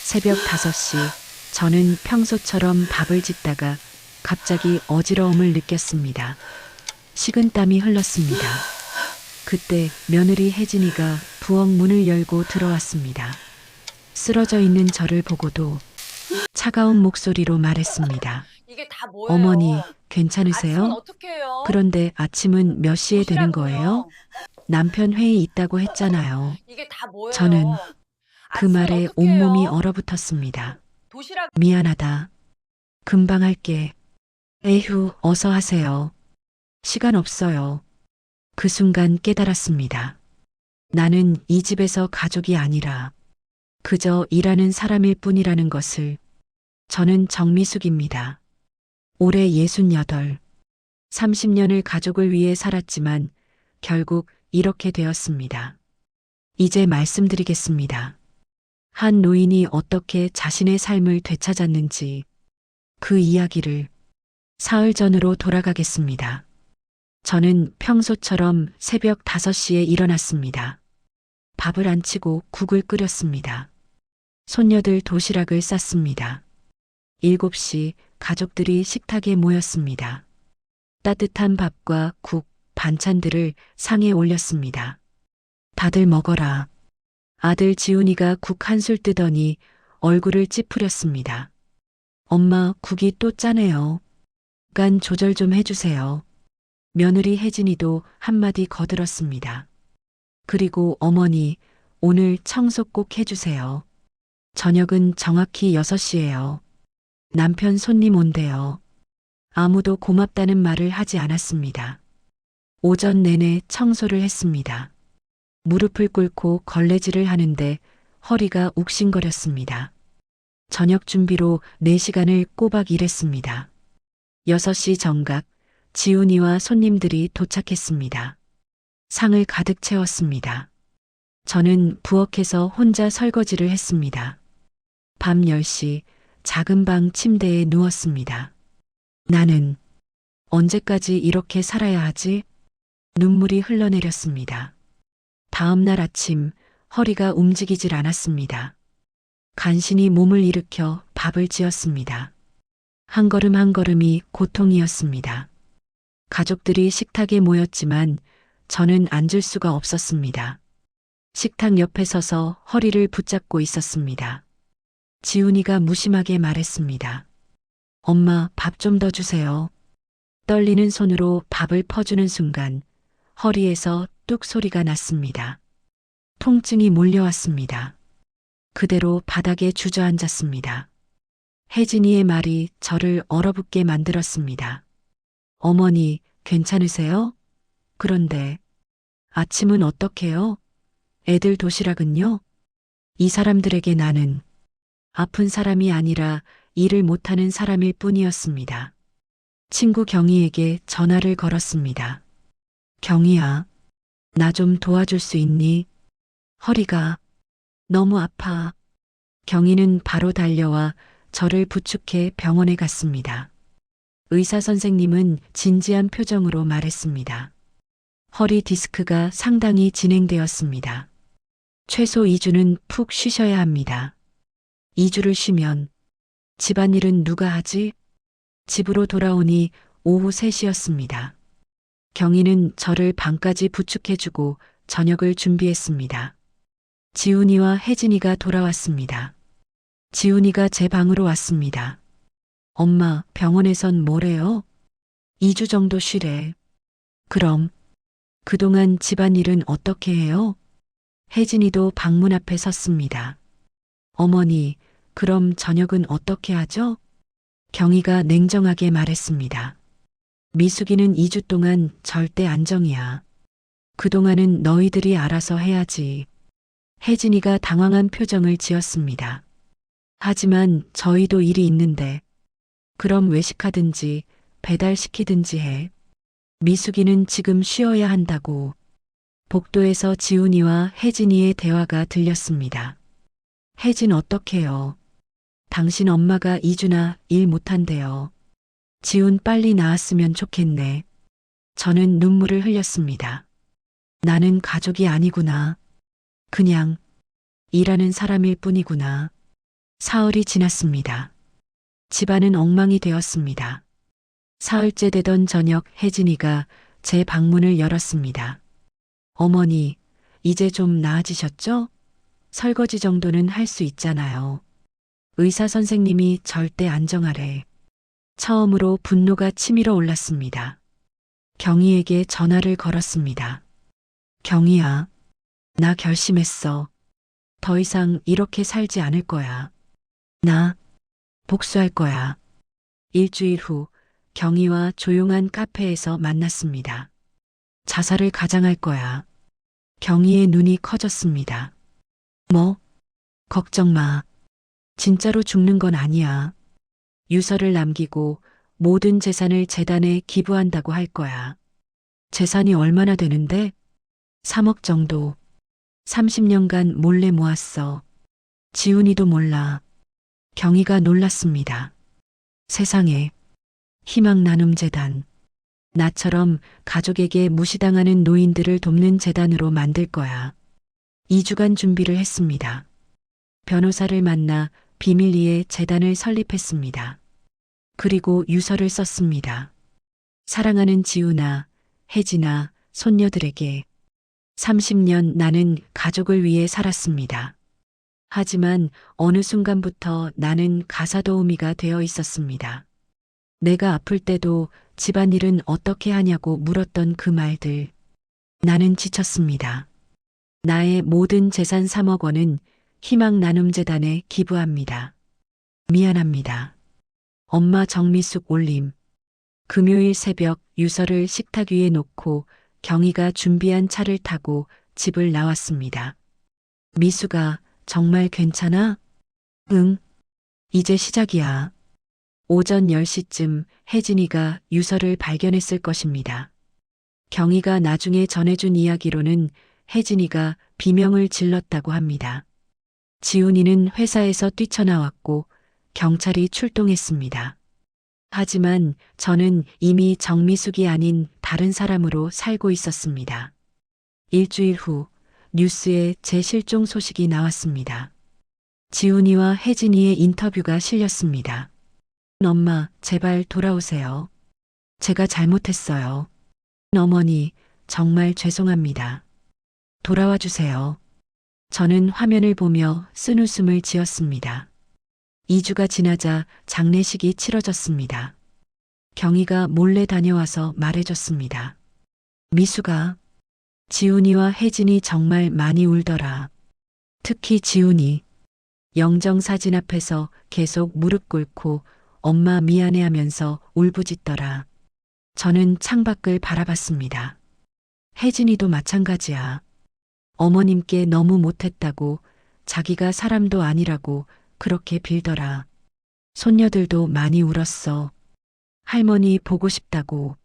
새벽 5시, 저는 평소처럼 밥을 짓다가 갑자기 어지러움을 느꼈습니다. 식은땀이 흘렀습니다. 그때 며느리 혜진이가 부엌 문을 열고 들어왔습니다. 쓰러져 있는 저를 보고도 차가운 목소리로 말했습니다. 이게 다 뭐예요? 어머니, 아침은 괜찮으세요? 어떻게 해요? 그런데 아침은 몇 시에 되는 거예요? 도시락은요? 남편 회의 있다고 했잖아요. 이게 다 뭐예요? 저는 그 아침은 말에 어떻게 온몸이 해요? 얼어붙었습니다. 도시락 미안하다. 금방 할게. 에휴, 어서 하세요. 시간 없어요. 그 순간 깨달았습니다. 나는 이 집에서 가족이 아니라 그저 일하는 사람일 뿐이라는 것을. 저는 정미숙입니다. 올해 68, 30년을 가족을 위해 살았지만 결국 이렇게 되었습니다. 이제 말씀드리겠습니다. 한 노인이 어떻게 자신의 삶을 되찾았는지 그 이야기를. 사흘 전으로 돌아가겠습니다. 저는 평소처럼 새벽 5시에 일어났습니다. 밥을 안 치고 국을 끓였습니다. 손녀들 도시락을 쌌습니다. 7시 가족들이 식탁에 모였습니다. 따뜻한 밥과 국, 반찬들을 상에 올렸습니다. 다들 먹어라. 아들 지훈이가 국 한 술 뜨더니 얼굴을 찌푸렸습니다. 엄마, 국이 또 짜네요. 간 조절 좀 해주세요. 며느리 혜진이도 한마디 거들었습니다. 그리고 어머니, 오늘 청소 꼭 해주세요. 저녁은 정확히 6시예요. 남편 손님 온대요. 아무도 고맙다는 말을 하지 않았습니다. 오전 내내 청소를 했습니다. 무릎을 꿇고 걸레질을 하는데 허리가 욱신거렸습니다. 저녁 준비로 4시간을 꼬박 일했습니다. 6시 정각, 지훈이와 손님들이 도착했습니다. 상을 가득 채웠습니다. 저는 부엌에서 혼자 설거지를 했습니다. 밤 10시, 작은 방 침대에 누웠습니다. 나는 언제까지 이렇게 살아야 하지? 눈물이 흘러내렸습니다. 다음 날 아침, 허리가 움직이질 않았습니다. 간신히 몸을 일으켜 밥을 지었습니다. 한 걸음 한 걸음이 고통이었습니다. 가족들이 식탁에 모였지만 저는 앉을 수가 없었습니다. 식탁 옆에 서서 허리를 붙잡고 있었습니다. 지훈이가 무심하게 말했습니다. 엄마, 밥 좀 더 주세요. 떨리는 손으로 밥을 퍼주는 순간 허리에서 뚝 소리가 났습니다. 통증이 몰려왔습니다. 그대로 바닥에 주저앉았습니다. 혜진이의 말이 저를 얼어붙게 만들었습니다. 어머니, 괜찮으세요? 그런데 아침은 어떡해요? 애들 도시락은요? 이 사람들에게 나는 아픈 사람이 아니라 일을 못하는 사람일 뿐이었습니다. 친구 경희에게 전화를 걸었습니다. 경희야, 나 좀 도와줄 수 있니? 허리가 너무 아파. 경희는 바로 달려와 저를 부축해 병원에 갔습니다. 의사 선생님은 진지한 표정으로 말했습니다. 허리 디스크가 상당히 진행되었습니다. 최소 2주는 푹 쉬셔야 합니다. 2주를 쉬면 집안일은 누가 하지? 집으로 돌아오니 오후 3시였습니다. 경희는 저를 방까지 부축해주고 저녁을 준비했습니다. 지훈이와 혜진이가 돌아왔습니다. 지훈이가 제 방으로 왔습니다. 엄마, 병원에선 뭐래요? 2주 정도 쉬래. 그럼 그동안 집안일은 어떻게 해요? 혜진이도 방문 앞에 섰습니다. 어머니, 그럼 저녁은 어떻게 하죠? 경희가 냉정하게 말했습니다. 미숙이는 2주 동안 절대 안정이야. 그동안은 너희들이 알아서 해야지. 혜진이가 당황한 표정을 지었습니다. 하지만 저희도 일이 있는데. 그럼 외식하든지 배달시키든지 해. 미숙이는 지금 쉬어야 한다고. 복도에서 지훈이와 혜진이의 대화가 들렸습니다. 혜진 어떡해요? 당신 엄마가 2주나 일 못한대요. 지훈 빨리 나았으면 좋겠네. 저는 눈물을 흘렸습니다. 나는 가족이 아니구나. 그냥 일하는 사람일 뿐이구나. 사흘이 지났습니다. 집안은 엉망이 되었습니다. 사흘째 되던 저녁 혜진이가 제 방문을 열었습니다. 어머니, 이제 좀 나아지셨죠? 설거지 정도는 할 수 있잖아요. 의사 선생님이 절대 안정하래. 처음으로 분노가 치밀어 올랐습니다. 경희에게 전화를 걸었습니다. 경희야, 나 결심했어. 더 이상 이렇게 살지 않을 거야. 나 복수할 거야. 일주일 후 경희와 조용한 카페에서 만났습니다. 자살을 가장할 거야. 경희의 눈이 커졌습니다. 뭐? 걱정 마. 진짜로 죽는 건 아니야. 유서를 남기고 모든 재산을 재단에 기부한다고 할 거야. 재산이 얼마나 되는데? 3억 정도. 30년간 몰래 모았어. 지훈이도 몰라. 경희가 놀랐습니다. 세상에. 희망나눔재단. 나처럼 가족에게 무시당하는 노인들을 돕는 재단으로 만들 거야. 2주간 준비를 했습니다. 변호사를 만나 비밀리에 재단을 설립했습니다. 그리고 유서를 썼습니다. 사랑하는 지훈아, 혜진아, 손녀들에게 30년 나는 가족을 위해 살았습니다. 하지만 어느 순간부터 나는 가사도우미가 되어 있었습니다. 내가 아플 때도 집안일은 어떻게 하냐고 물었던 그 말들. 나는 지쳤습니다. 나의 모든 재산 3억 원은 희망나눔재단에 기부합니다. 미안합니다. 엄마 정미숙 올림. 금요일 새벽 유서를 식탁 위에 놓고 경희가 준비한 차를 타고 집을 나왔습니다. 미수가 정말 괜찮아? 응. 이제 시작이야. 오전 10시쯤 혜진이가 유서를 발견했을 것입니다. 경희가 나중에 전해준 이야기로는 혜진이가 비명을 질렀다고 합니다. 지훈이는 회사에서 뛰쳐나왔고 경찰이 출동했습니다. 하지만 저는 이미 정미숙이 아닌 다른 사람으로 살고 있었습니다. 일주일 후 뉴스에 제 실종 소식이 나왔습니다. 지훈이와 혜진이의 인터뷰가 실렸습니다. 엄마, 제발 돌아오세요. 제가 잘못했어요. 어머니, 정말 죄송합니다. 돌아와 주세요. 저는 화면을 보며 쓴웃음을 지었습니다. 2주가 지나자 장례식이 치러졌습니다. 경희가 몰래 다녀와서 말해줬습니다. 미수가, 지훈이와 혜진이 정말 많이 울더라. 특히 지훈이. 영정사진 앞에서 계속 무릎 꿇고 엄마 미안해 하면서 울부짖더라. 저는 창밖을 바라봤습니다. 혜진이도 마찬가지야. 어머님께 너무 못했다고, 자기가 사람도 아니라고 그렇게 빌더라. 손녀들도 많이 울었어. 할머니 보고 싶다고.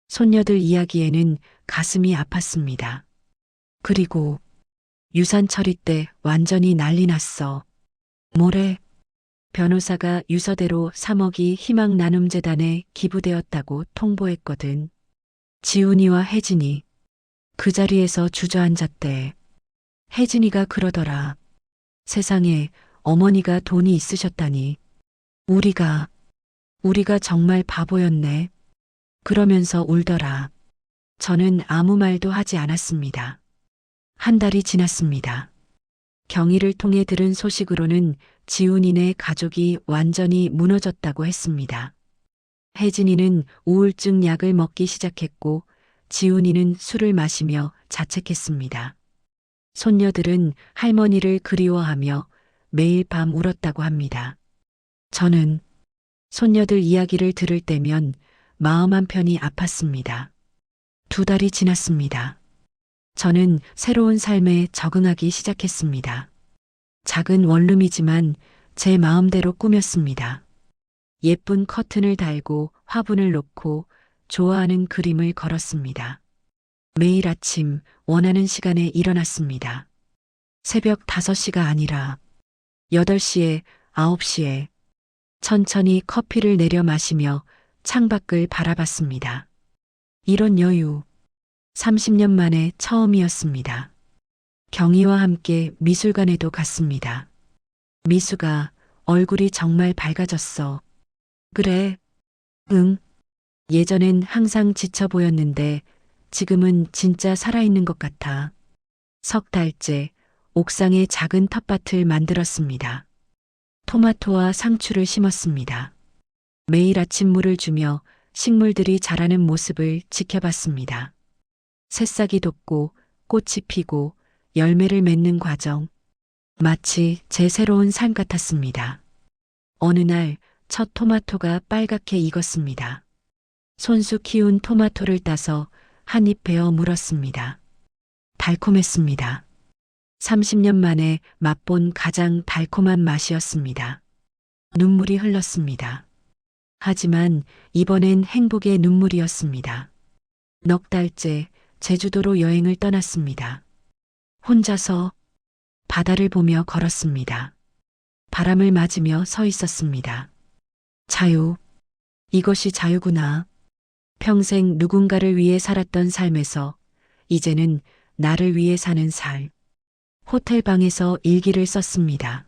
손녀들 이야기에는 가슴이 아팠습니다. 그리고 유산 처리 때 완전히 난리 났어. 뭐래? 변호사가 유서대로 3억이 희망나눔재단에 기부되었다고 통보했거든. 지훈이와 혜진이 그 자리에서 주저앉았대. 혜진이가 그러더라. 세상에 어머니가 돈이 있으셨다니. 우리가 정말 바보였네. 그러면서 울더라. 저는 아무 말도 하지 않았습니다. 한 달이 지났습니다. 경희를 통해 들은 소식으로는 지훈이네 가족이 완전히 무너졌다고 했습니다. 혜진이는 우울증 약을 먹기 시작했고 지훈이는 술을 마시며 자책했습니다. 손녀들은 할머니를 그리워하며 매일 밤 울었다고 합니다. 저는 손녀들 이야기를 들을 때면 마음 한편이 아팠습니다. 2달이 지났습니다. 저는 새로운 삶에 적응하기 시작했습니다. 작은 원룸이지만 제 마음대로 꾸몄습니다. 예쁜 커튼을 달고 화분을 놓고 좋아하는 그림을 걸었습니다. 매일 아침 원하는 시간에 일어났습니다. 새벽 5시가 아니라 8시에, 9시에 천천히 커피를 내려 마시며 창밖을 바라봤습니다. 이런 여유, 30년 만에 처음이었습니다. 경희와 함께 미술관에도 갔습니다. 미수가 얼굴이 정말 밝아졌어. 그래, 응. 예전엔 항상 지쳐 보였는데 지금은 진짜 살아있는 것 같아. 석 달째 옥상에 작은 텃밭을 만들었습니다. 토마토와 상추를 심었습니다. 매일 아침 물을 주며 식물들이 자라는 모습을 지켜봤습니다. 새싹이 돋고 꽃이 피고 열매를 맺는 과정. 마치 제 새로운 삶 같았습니다. 어느 날 첫 토마토가 빨갛게 익었습니다. 손수 키운 토마토를 따서 한 입 베어 물었습니다. 달콤했습니다. 30년 만에 맛본 가장 달콤한 맛이었습니다. 눈물이 흘렀습니다. 하지만 이번엔 행복의 눈물이었습니다. 넉 달째 제주도로 여행을 떠났습니다. 혼자서 바다를 보며 걸었습니다. 바람을 맞으며 서 있었습니다. 자유. 이것이 자유구나. 평생 누군가를 위해 살았던 삶에서 이제는 나를 위해 사는 삶. 호텔 방에서 일기를 썼습니다.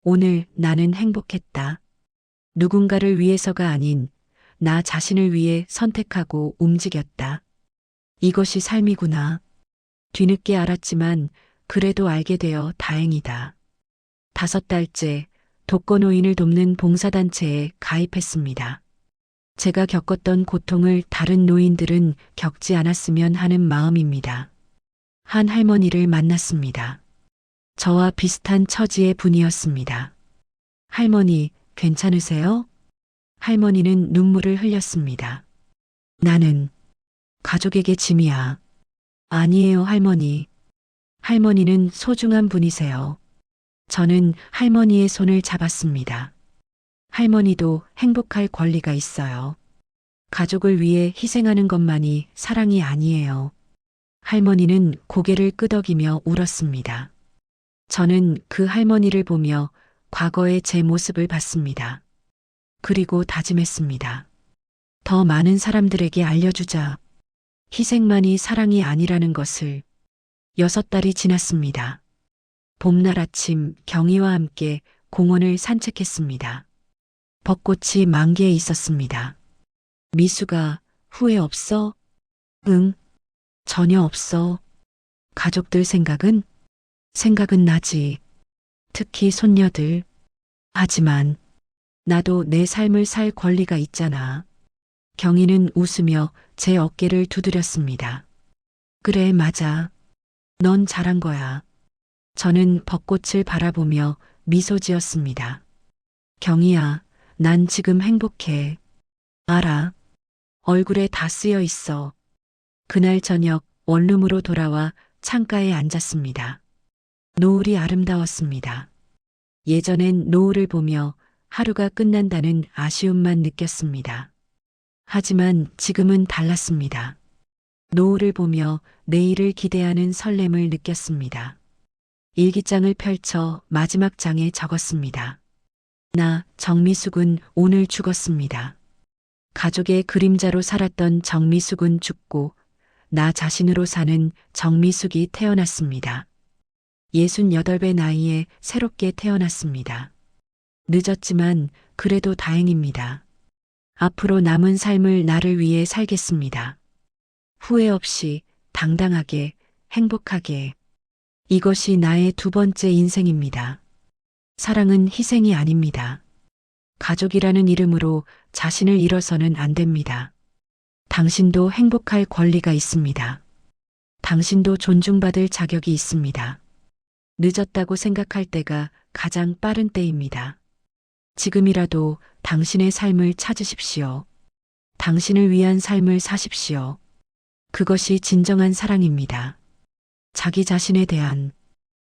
오늘 나는 행복했다. 누군가를 위해서가 아닌 나 자신을 위해 선택하고 움직였다. 이것이 삶이구나. 뒤늦게 알았지만 그래도 알게 되어 다행이다. 5달째 독거노인을 돕는 봉사단체에 가입했습니다. 제가 겪었던 고통을 다른 노인들은 겪지 않았으면 하는 마음입니다. 한 할머니를 만났습니다. 저와 비슷한 처지의 분이었습니다. 할머니, 괜찮으세요? 할머니는 눈물을 흘렸습니다. 나는 가족에게 짐이야. 아니에요, 할머니. 할머니는 소중한 분이세요. 저는 할머니의 손을 잡았습니다. 할머니도 행복할 권리가 있어요. 가족을 위해 희생하는 것만이 사랑이 아니에요. 할머니는 고개를 끄덕이며 울었습니다. 저는 그 할머니를 보며 과거의 제 모습을 봤습니다. 그리고 다짐했습니다. 더 많은 사람들에게 알려주자. 희생만이 사랑이 아니라는 것을. 6달이 지났습니다. 봄날 아침 경희와 함께 공원을 산책했습니다. 벚꽃이 만개해 있었습니다. 미수가 후회 없어? 응, 전혀 없어. 가족들 생각은? 생각은 나지. 특히 손녀들. 하지만 나도 내 삶을 살 권리가 있잖아. 경희는 웃으며 제 어깨를 두드렸습니다. 그래, 맞아. 넌 잘한 거야. 저는 벚꽃을 바라보며 미소 지었습니다. 경희야, 난 지금 행복해. 알아. 얼굴에 다 쓰여 있어. 그날 저녁 원룸으로 돌아와 창가에 앉았습니다. 노을이 아름다웠습니다. 예전엔 노을을 보며 하루가 끝난다는 아쉬움만 느꼈습니다. 하지만 지금은 달랐습니다. 노을을 보며 내일을 기대하는 설렘을 느꼈습니다. 일기장을 펼쳐 마지막 장에 적었습니다. 나, 정미숙은 오늘 죽었습니다. 가족의 그림자로 살았던 정미숙은 죽고 나 자신으로 사는 정미숙이 태어났습니다. 68배 나이에 새롭게 태어났습니다. 늦었지만 그래도 다행입니다. 앞으로 남은 삶을 나를 위해 살겠습니다. 후회 없이 당당하게 행복하게. 이것이 나의 2번째 인생입니다. 사랑은 희생이 아닙니다. 가족이라는 이름으로 자신을 잃어서는 안 됩니다. 당신도 행복할 권리가 있습니다. 당신도 존중받을 자격이 있습니다. 늦었다고 생각할 때가 가장 빠른 때입니다. 지금이라도 당신의 삶을 찾으십시오. 당신을 위한 삶을 사십시오. 그것이 진정한 사랑입니다. 자기 자신에 대한